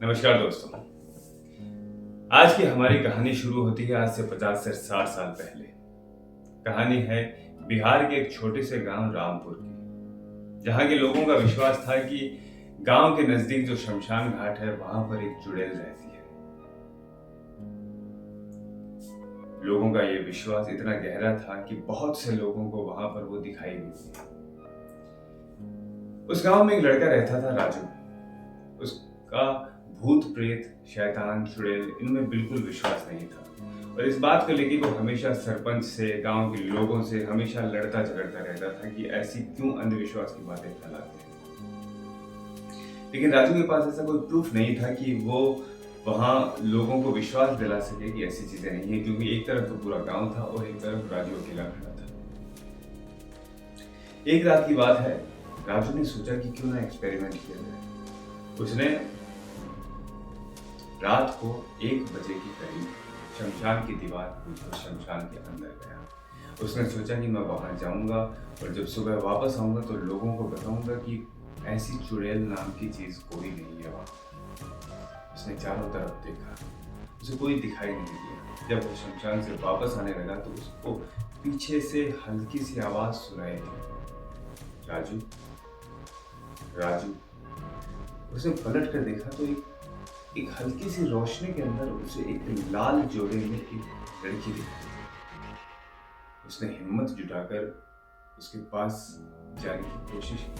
नमस्कार दोस्तों। आज की हमारी कहानी शुरू होती है आज से 50 से 60 साल पहले। कहानी है बिहार के एक छोटे से गांव रामपुर की, जहां के लोगों का विश्वास था कि गांव के नजदीक जो शमशान घाट है वहां पर एक चुड़ैल रहती है। लोगों का यह विश्वास इतना गहरा था कि बहुत से लोगों को वहां पर वो दिखाई देती। उस गांव में एक लड़का रहता था, राजू। उसका भूत प्रेत शैतान चुड़ैल इनमें बिल्कुल विश्वास नहीं था और इस बात को लेकर वो हमेशा सरपंच से गांव के लोगों से हमेशा लड़ता झगड़ता रहता था कि ऐसी क्यों अंधविश्वास की बातें फैलाते हैं। लेकिन राजू के पास ऐसा कोई प्रूफ नहीं था कि वो वहां लोगों को विश्वास दिला सके कि ऐसी चीजें नहीं है, क्योंकि एक तरफ तो पूरा गांव था और एक तरफ राजू अकेला खड़ा था। एक रात की बात है, राजू ने सोचा कि क्यों ना एक्सपेरिमेंट किया जाए। उसने रात को 1 बजे के करीब शमशान की दीवार खोदकर शमशान के अंदर गया। उसने सोचा कि मैं वहां जाऊंगा और जब सुबह वापस आऊंगा तो लोगों को बताऊंगा कि ऐसी चुड़ैल नाम की चीज कोई नहीं है वहां। उसने चारों तरफ देखा, उसे कोई दिखाई नहीं दिया। जब वो शमशान से वापस आने लगा तो उसको पीछे से हल्की सी आवाज सुनाई दी, राजू राजू। उसने पलट कर देखा तो एक हल्की सी रोशनी के अंदर उसे एक लाल जोड़े में एक लड़की दिखी। उसने हिम्मत जुटाकर उसके पास जाने की कोशिश की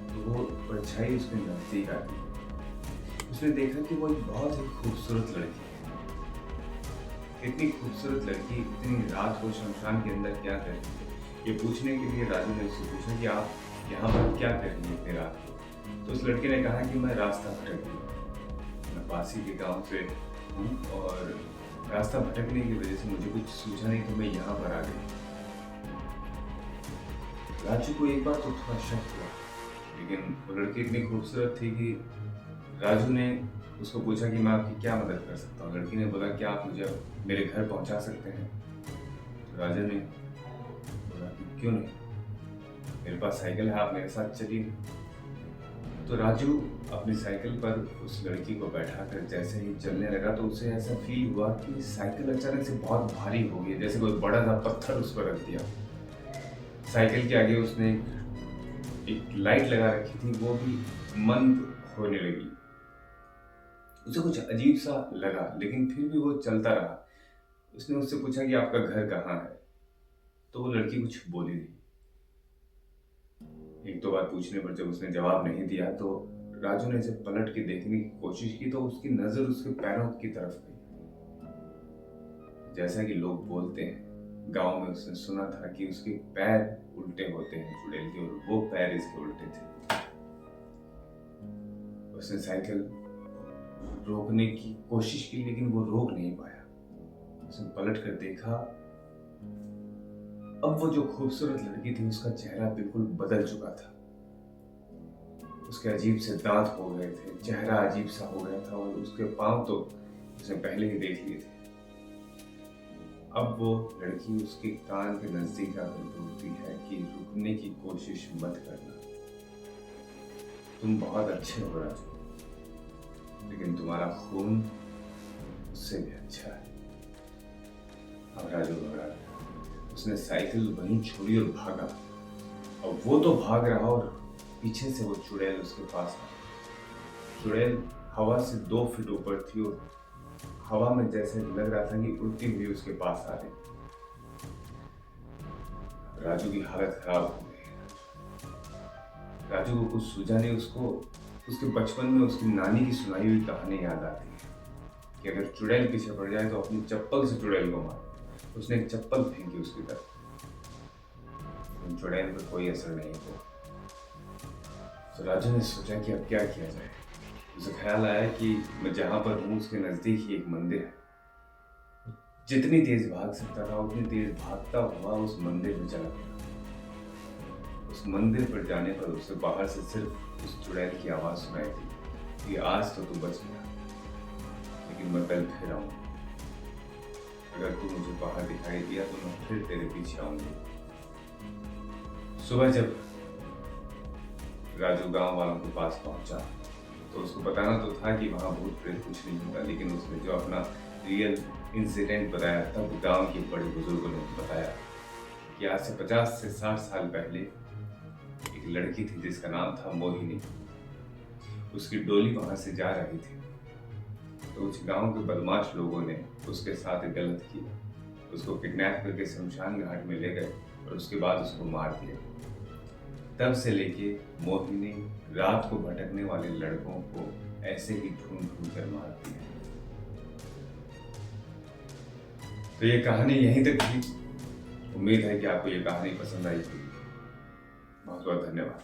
तो वो परछाई उसके नजदीक आ गई। उसने देखा कि वो एक बहुत ही खूबसूरत लड़की है। इतनी खूबसूरत लड़की इतनी रात को शमशान के अंदर क्या कर रही है, ये पूछने के लिए राजू ने उससे पूछा कि आप यहाँ पर क्या कर रही है इतनी रात को। तो उस लड़की ने कहा कि मैं रास्ता भटक गई, मैं पास ही के गांव से हूँ और रास्ता भटकने की वजह से मुझे कुछ सूझा नहीं तो मैं यहाँ पर आ गई। राजू को एक बार तो थोड़ा शक हुआ, लेकिन वो लड़की इतनी खूबसूरत थी कि राजू ने उसको पूछा कि मैं आपकी क्या मदद कर सकता हूँ। लड़की ने बोला कि आप मुझे मेरे घर पहुंचा सकते हैं। तो राजू ने बोला कि क्यों नहीं, मेरे पास साइकिल है, आप मेरे साथ चलिए। तो राजू अपनी साइकिल पर उस लड़की को बैठाकर जैसे ही चलने लगा तो उसे ऐसा फील हुआ कि साइकिल अचानक से बहुत भारी हो गई, जैसे कोई बड़ा सा पत्थर उस पर रख दिया। साइकिल के आगे उसने एक लाइट लगा रखी थी, वो भी मंद होने लगी। उसे कुछ अजीब सा लगा, लेकिन फिर भी वो चलता रहा। उसने उससे पूछा कि आपका घर कहाँ है, तो वो लड़की कुछ बोली नहीं। एक दो बार पूछने पर जब उसने जवाब नहीं दिया तो राजू ने इसे पलट के देखने की कोशिश की तो उसकी नजर उसके पैरों की तरफ गई। जैसा कि लोग बोलते हैं, गांव में उसने सुना था कि उसके पैर उल्टे होते हैं चुड़ैल के, और वो पैर इसके उल्टे थे। उसने साइकिल रोकने की कोशिश की लेकिन वो रोक नहीं पाया। उसने पलट कर देखा, अब वो जो खूबसूरत लड़की थी उसका चेहरा बिल्कुल बदल चुका था। उसके अजीब से दांत हो गए थे, चेहरा अजीब सा हो गया था और उसके पांव तो उसने पहले ही देख लिए थे। अब वो लड़की उसके कान के नजदीक आकर बोलती है कि रुकने की कोशिश मत करना, तुम बहुत अच्छे हो राजू, लेकिन तुम्हारा खून उससे भी अच्छा है। अब राजू घबरा गया। उसने साइकिल वहीं छोड़ी और भागा। और वो तो भाग रहा और पीछे से वो चुड़ैल उसके पास आ। चुड़ैल हवा से 2 फीट ऊपर थी और हवा में जैसे लग रहा था कि उड़ती हुई उसके पास आ रही। राजू की हालत खराब हो गई। राजू को कुछ सूझा नहीं। उसको उसके बचपन में उसकी नानी की सुनाई हुई कहानी याद आती है कि अगर चुड़ैल पीछे पड़ जाए तो अपनी चप्पल से चुड़ैल को मार। उसने एक चप्पल फेंकी उसकी तरफ, चुड़ैल पर कोई असर नहीं हुआ। तो राजू ने सोचा कि अब क्या किया जाए। उसे ख्याल आया कि मैं जहां पर हूं उसके नजदीक ही एक मंदिर है। जितनी तेज भाग सकता था उतनी तेज भागता हुआ उस मंदिर में चला गया। उस मंदिर पर जाने पर उसे बाहर से सिर्फ उस चुड़ैल की आवाज सुनाई दी कि आज तो तू बच गया, लेकिन मैं कल फिर आऊंगा। अगर तू मुझे बाहर दिखाई दिया तो मैं फिर तेरे पीछे आऊंगी। सुबह जब राजू गांव वालों के पास पहुंचा तो उसको बताना तो था कि वहाँ भूत प्रेत कुछ नहीं होगा, लेकिन उसने जो अपना रियल इंसिडेंट बताया, तब गांव के बड़े बुजुर्गों ने बताया कि आज से 50 से 60 साल पहले एक लड़की थी जिसका नाम था मोहिनी। उसकी डोली वहां से जा रही थी, तो उस गांव के बदमाश लोगों ने उसके साथ गलत किया। उसको किडनैप करके शमशान घाट में ले गए और उसके बाद उसको मार दिया। तब से लेके मोहिनी रात को भटकने वाले लड़कों को ऐसे ही ढूंढ ढूंढ कर मारती है। तो ये कहानी यहीं तक थी। उम्मीद है कि आपको ये कहानी पसंद आई होगी। बहुत बहुत धन्यवाद।